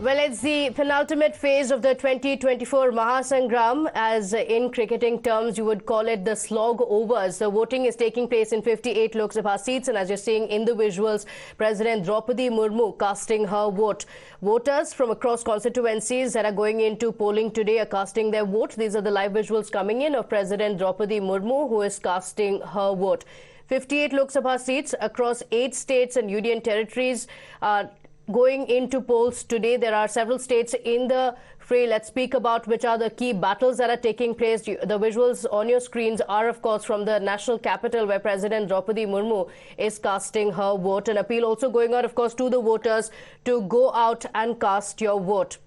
Well, it's the penultimate phase of the 2024 Mahasangram, as in cricketing terms you would call it the slog overs. The voting is taking place in 58 Lok Sabha seats, and as you're seeing in the visuals, President Draupadi Murmu casting her vote. Voters from across constituencies that are going into polling today are casting their vote. These are the live visuals coming in of President Draupadi Murmu, who is casting her vote. 58 Lok Sabha seats across 8 states and union territories going into polls today. There are several states in the fray. Let's speak about which are the key battles that are taking place. The visuals on your screens are, of course, from the national capital, where President Draupadi Murmu is casting her vote. An appeal also going out, of course, to the voters to go out and cast your vote.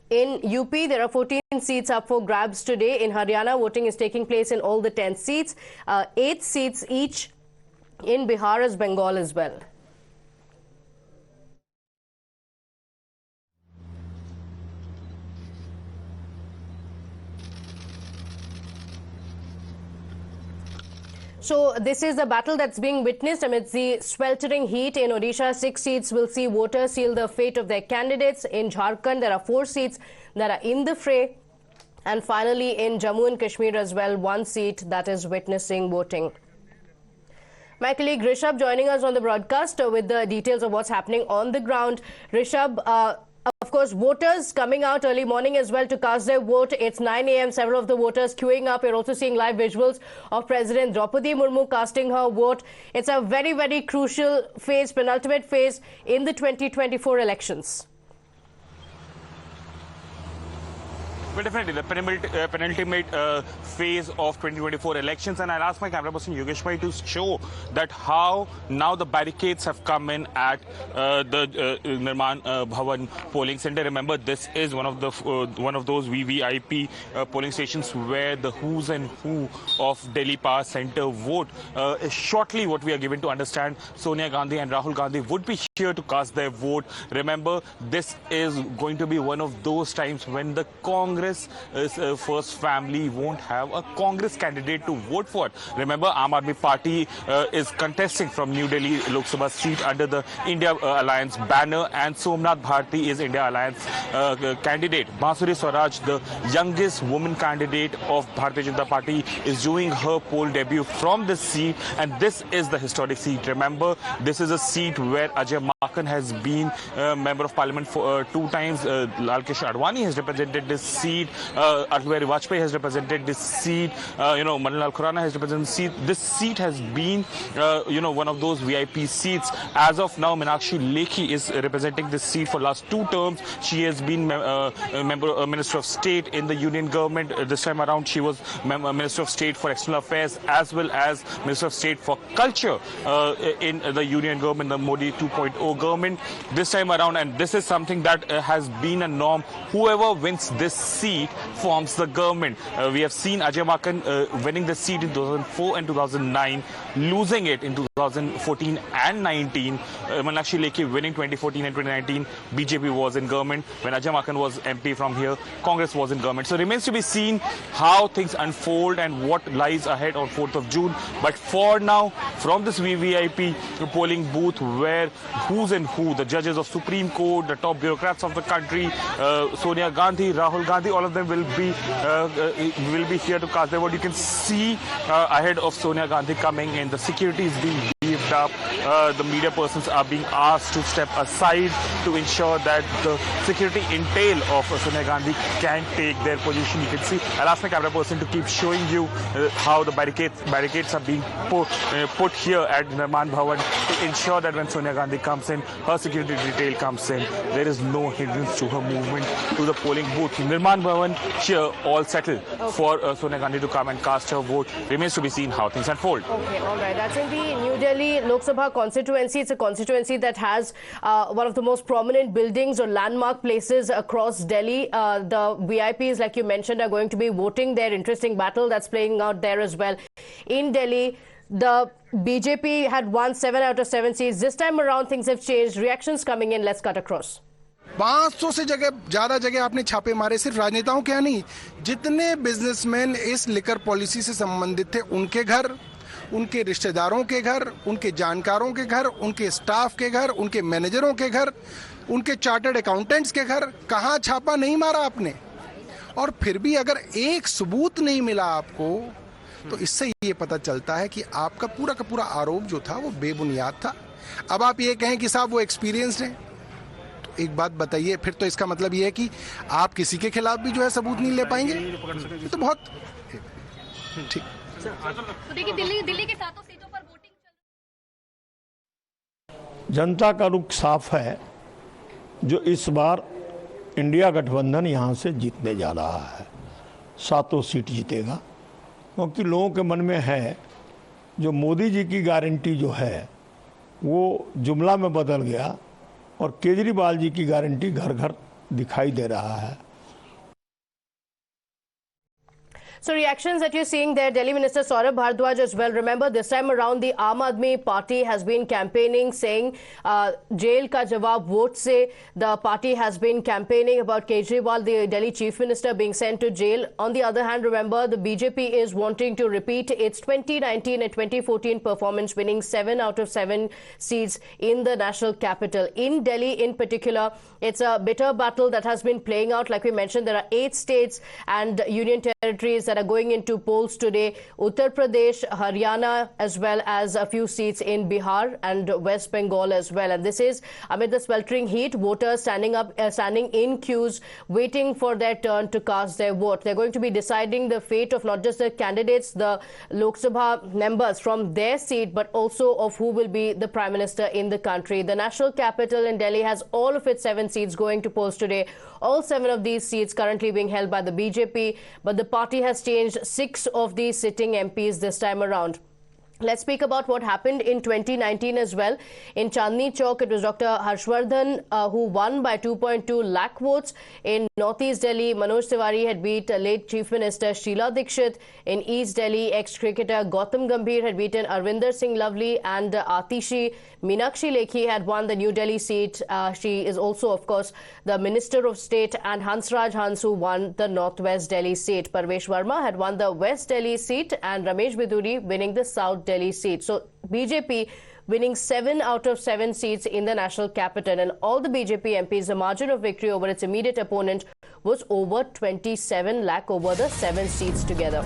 In UP, there are 14 seats up for grabs today. In Haryana, voting is taking place in all the 10 seats, 8 seats each in Bihar as Bengal as well. So this is the battle that's being witnessed amidst the sweltering heat. In Odisha, 6 seats will see voters seal the fate of their candidates. In Jharkhand, there are 4 seats that are in the fray. And finally, in Jammu and Kashmir as well, 1 seat that is witnessing voting. My colleague Rishabh joining us on the broadcast with the details of what's happening on the ground. Rishabh, of course, voters coming out early morning as well to cast their vote. It's 9 a.m. Several of the voters queuing up. You're also seeing live visuals of President Draupadi Murmu casting her vote. It's a very, very crucial phase, penultimate phase in the 2024 elections. Well, definitely the penultimate phase of 2024 elections, and I'll ask my camera person Yogesh Bhai to show that how now the barricades have come in at the Nirman Bhawan polling center. Remember, this is one of those VVIP polling stations where the who's and who of Delhi Power Center vote. Shortly, what we are given to understand, Sonia Gandhi and Rahul Gandhi would be here to cast their vote. Remember, this is going to be one of those times when the Congress first family won't have a Congress candidate to vote for. Remember, Aam Aadmi Party is contesting from New Delhi Lok Sabha seat under the India Alliance banner, and Somnath Bharti is India Alliance candidate. Bansuri Swaraj, the youngest woman candidate of Bharatiya Janata Party, is doing her poll debut from this seat, and this is the historic seat. Remember, this is a seat where Ajay Maken has been member of parliament for 2 times. Lal Krishna Advani has represented this seat. Atal Bihari Vajpayee has represented this seat. Madan Lal Khurana has represented this seat. This seat has been, one of those VIP seats. As of now, Meenakshi Lekhi is representing this seat for last 2 terms. She has been Minister of State in the Union government. This time around, she was Minister of State for External Affairs as well as Minister of State for Culture in the Union government, the Modi 2.0 government. This time around, and this is something that has been a norm, whoever wins this seat forms the government. We have seen Ajay Maken winning the seat in 2004 and 2009, losing it in 2014 and 19. Meenakshi Lekhi winning 2014 and 2019. BJP was in government. When Ajay Maken was MP from here, Congress was in government. So it remains to be seen how things unfold and what lies ahead on 4th of June. But for now, from this VVIP polling booth where who's and who, the judges of Supreme Court, the top bureaucrats of the country, Sonia Gandhi, Rahul Gandhi, all of them will be here to cast their vote. You can see ahead of Sonia Gandhi coming in, the security is being beefed up. The media persons are being asked to step aside to ensure that the security entail of Sonia Gandhi can take their position. You can see, I'll ask my camera person to keep showing you how the barricades are being put here at Nirman Bhawan to ensure that when Sonia Gandhi comes in, her security detail comes in, there is no hindrance to her movement to the polling booth. Nirman Bhawan, here all settled for Sonia Gandhi to come and cast her vote. Remains to be seen how things unfold. Okay, all right. That's in the New Delhi Lok Sabha constituency. It's a constituency that has one of the most prominent buildings or landmark places across Delhi. The VIPs, like you mentioned, are going to be voting there. Interesting battle that's playing out there as well. In Delhi, the BJP had won 7 out of 7 seats. This time around, things have changed. Reactions coming in. Let's cut across. 500 से ज्यादा जगह आपने छापे मारे, सिर्फ राजनेताओं के नहीं, जितने बिजनेसमैन इस लिकर पॉलिसी से संबंधित थे उनके घर, उनके रिश्तेदारों के घर, उनके जानकारों के घर, उनके स्टाफ के घर, उनके मैनेजरों के घर, उनके चार्टर्ड अकाउंटेंट्स के घर, कहाँ छापा नहीं मारा आपने? और फिर भी अगर एक सबूत नहीं मिला आपको, तो इससे ये पता चलता है कि आपका पूरा का पूरा आरोप जो था वो बेबुनियाद था। अब आप ये कहें कि साहब वो एक्सपीरियंस्ड हैं, तो एक बात बताइए, फिर तो इसका मतलब ये है कि आप किसी के खिलाफ भी जो है सबूत नहीं ले पाएंगे। ये तो बहुत ठीक। तो देखिए दिल्ली के 7 सीटों पर वोटिंग जनता का रुख साफ है, जो इस बार इंडिया गठबंधन यहाँ से जीतने जा रहा है, 7 सीट जीतेगा। क्योंकि लोगों के मन में है जो मोदी जी की गारंटी जो है वो जुमला में बदल गया और केजरीवाल जी की गारंटी घर घर दिखाई दे रहा है। So reactions that you're seeing there, Delhi Minister Saurabh Bhardwaj as well. Remember, this time around the Aam Aadmi Party has been campaigning, saying jail ka jawab vote se. The party has been campaigning about Kejriwal, the Delhi Chief Minister, being sent to jail. On the other hand, remember, the BJP is wanting to repeat its 2019 and 2014 performance, winning 7 out of 7 seats in the national capital. In Delhi in particular, it's a bitter battle that has been playing out. Like we mentioned, there are 8 states and union territories that are going into polls today. Uttar Pradesh, Haryana, as well as a few seats in Bihar and West Bengal as well. And this is amid the sweltering heat, voters standing in queues, waiting for their turn to cast their vote. They're going to be deciding the fate of not just the candidates, the Lok Sabha members from their seat, but also of who will be the Prime Minister in the country. The national capital in Delhi has all of its 7 seats going to polls today. All 7 of these seats currently being held by the BJP, but the party has changed 6 of these sitting MPs this time around. Let's speak about what happened in 2019 as well. In Chandni Chowk, it was Dr. Harshvardhan who won by 2.2 lakh votes. In Northeast Delhi, Manoj Tiwari had beat late Chief Minister Sheila Dikshit. In East Delhi, ex-cricketer Gautam Gambhir had beaten Arvinder Singh Lovely, and Atishi Meenakshi Lekhi had won the New Delhi seat. She is also, of course, the Minister of State, and Hansraj Hans, who won the Northwest Delhi seat. Parvesh Verma had won the West Delhi seat, and Ramesh Biduri winning the South Delhi seat. So BJP winning 7 out of 7 seats in the national capital, and all the BJP MPs, the margin of victory over its immediate opponent was over 27 lakh over the 7 seats together.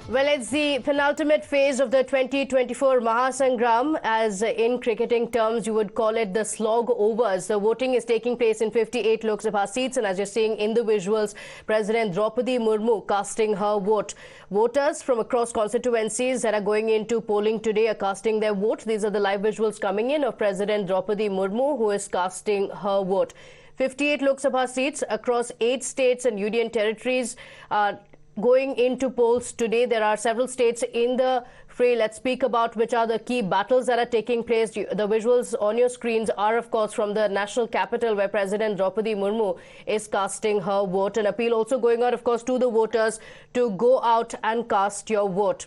Well, it's the penultimate phase of the 2024 Mahasangram, as in cricketing terms you would call it the slog overs. The voting is taking place in 58 Lok Sabha seats, and as you're seeing in the visuals, President Draupadi Murmu casting her vote. Voters from across constituencies that are going into polling today are casting their vote. These are the live visuals coming in of President Draupadi Murmu, who is casting her vote. 58 Lok Sabha seats across 8 states and union territories going into polls today. There are several states in the fray. Let's speak about which are the key battles that are taking place. The visuals on your screens are, of course, from the national capital, where President Draupadi Murmu is casting her vote. An appeal also going out, of course, to the voters to go out and cast your vote.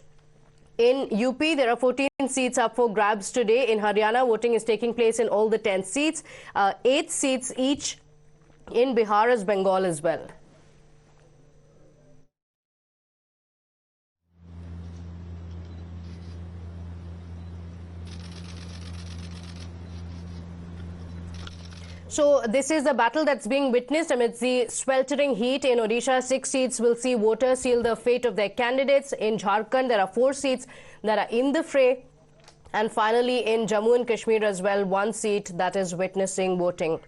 In UP, there are 14 seats up for grabs today. In Haryana, voting is taking place in all the 10 seats, 8 seats each in Bihar as Bengal as well. So this is the battle that's being witnessed amidst the sweltering heat. In Odisha, 6 seats will see voters seal the fate of their candidates. In Jharkhand, there are 4 seats that are in the fray. And finally, in Jammu and Kashmir as well, 1 seat that is witnessing voting.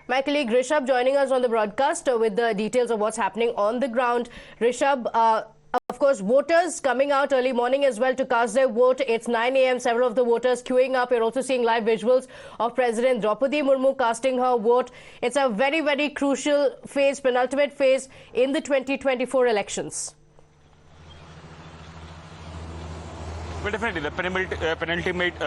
My colleague Rishabh joining us on the broadcast with the details of what's happening on the ground. Rishabh, of course, voters coming out early morning as well to cast their vote. It's 9 a.m. Several of the voters queuing up. You're also seeing live visuals of President Draupadi Murmu casting her vote. It's a very, very crucial phase, penultimate phase in the 2024 elections. Well, definitely the penultimate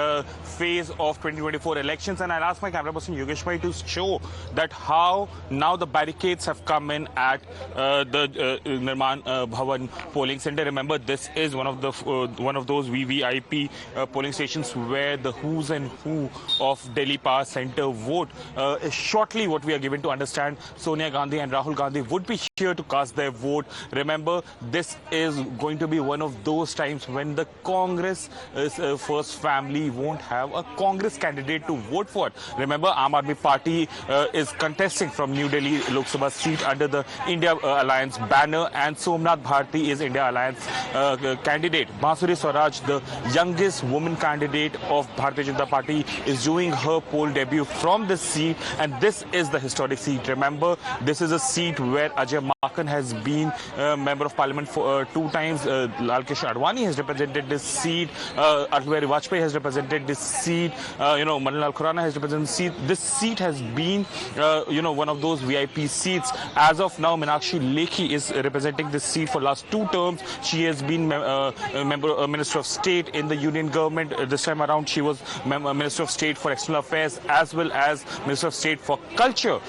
phase of 2024 elections, and I'll ask my camera person Yogesh Bhai to show that how now the barricades have come in at the Nirman Bhavan polling center. Remember, this is one of those VVIP polling stations where the who's and who of Delhi Power Center vote. Shortly, what we are given to understand, Sonia Gandhi and Rahul Gandhi would be here to cast their vote. Remember, this is going to be one of those times when the Congress Congress first family won't have a Congress candidate to vote for. Remember, Aam Aadmi Party is contesting from New Delhi Lok Sabha seat under the India Alliance banner, and Somnath Bharti is India Alliance candidate. Bansuri Swaraj, the youngest woman candidate of Bharatiya Janata Party, is doing her poll debut from this seat, and this is the historic seat. Remember, this is a seat where Ajay Maken has been member of parliament for 2 times. Lal Krishna Advani has represented this seat. Atal Bihari Vajpayee has represented this seat. Madan Lal Khurana has represented this seat. This seat has been, one of those VIP seats. As of now, Meenakshi Lekhi is representing this seat for last 2 terms. She has been Minister of State in the Union government. This time around, she was Minister of State for External Affairs as well as Minister of State for Culture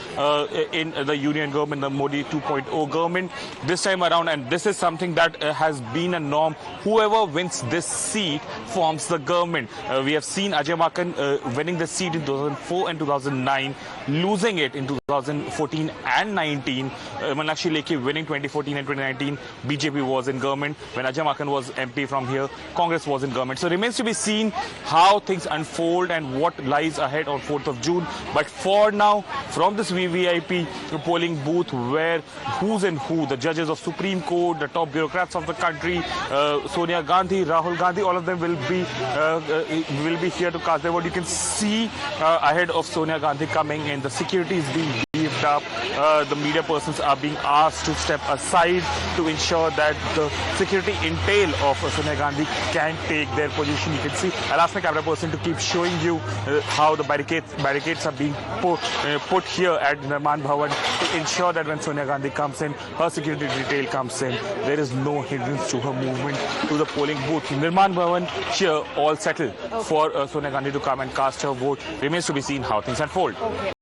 in the Union government, the Modi 2.0 government. This time around, and this is something that has been a norm, whoever wins this seat forms the government. We have seen Ajay Maken winning the seat in 2004 and 2009, losing it in 2014 and 19. Meenakshi Lekhi winning 2014 and 2019. BJP was in government. When Ajay Maken was MP from here, Congress was in government. So it remains to be seen how things unfold and what lies ahead on 4th of June. But for now, from this VVIP polling booth where who's and who, the judges of Supreme Court, the top bureaucrats of the country, Sonia Gandhi, Rahul Gandhi, all of them will be here to cast their vote. You can see ahead of Sonia Gandhi coming in, the security is being beefed up. The media persons are being asked to step aside to ensure that the security entail of Sonia Gandhi can take their position. You can see, I'll ask my camera person to keep showing you how the barricades are being put here at Nirman Bhavan to ensure that when Sonia Gandhi comes in, her security detail comes in, there is no hindrance to her movement to the polling booth. Nirman Bhavan, here all settled for Sonia Gandhi to come and cast her vote. Remains to be seen how things unfold.